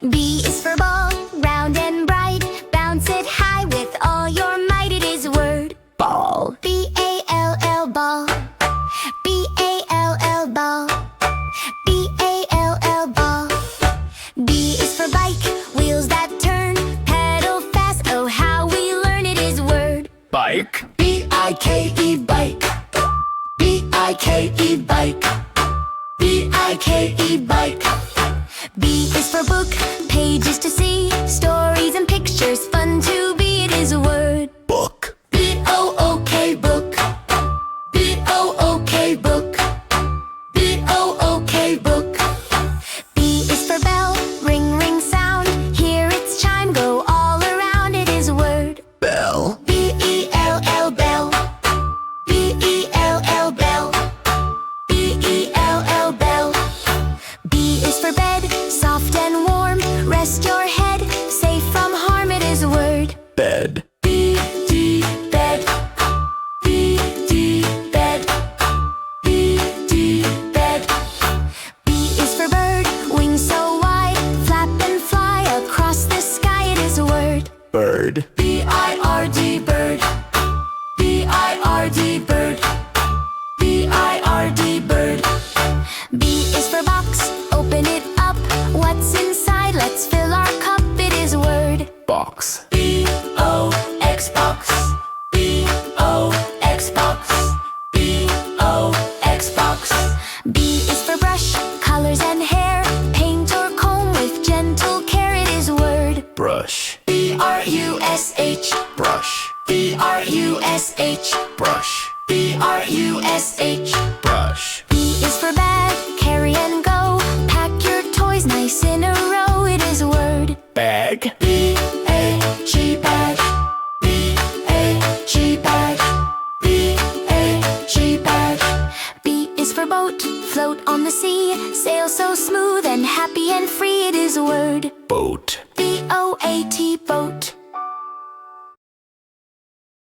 B is for ball, round and bright. Bounce it high with all your might. It is word ball. B-A-L-L ball. B-A-L-L ball. B-A-L-L ball. B is for bike, wheels that turn. Pedal fast, oh how we learn. It is word Bike. B-I-K-E bike. B-I-K-E bike. B-I-K-E bike. B is for book, pages to see, stories and pictures, fun to be. It is a word Book. B-O-O-K book. B-O-O-K book. B-O-O-K book. B is for bell, ring ring sound. Hear its chime go all around. It is a word Bell. B-E-L-L bell. B-E-L-L bell. B-E-L-L bell. B is for bed, soft and warm. Rest your head, safe from harm. It is a word Bed. B-D bed. B-D bed. B-D bed. B is for bird, wings so wide. Flap and fly across the sky. It is a word Bird. B-I-R-D bird. B-I-R-D bird. B-I-R-D bird. B is for box, open it up. What's inside? Let's fill our cup. It is a word Box. B-O-X box. B-O-X box. B-O-X box. B is for brush, colors and hair. Paint or comb with gentle care. It is a word Brush. B-R-U-S-H. Brush. B-R-U-S-H. Brush. B-R-U-S-H. Brush. B is for bag, carry and go. Pack your toys nice in a row. It is a word Bag. B-A-G bag. B-A-G bag. B-A-G bag. B is for boat, float on the sea. Sail so smooth and happy and free. It is a word Boat.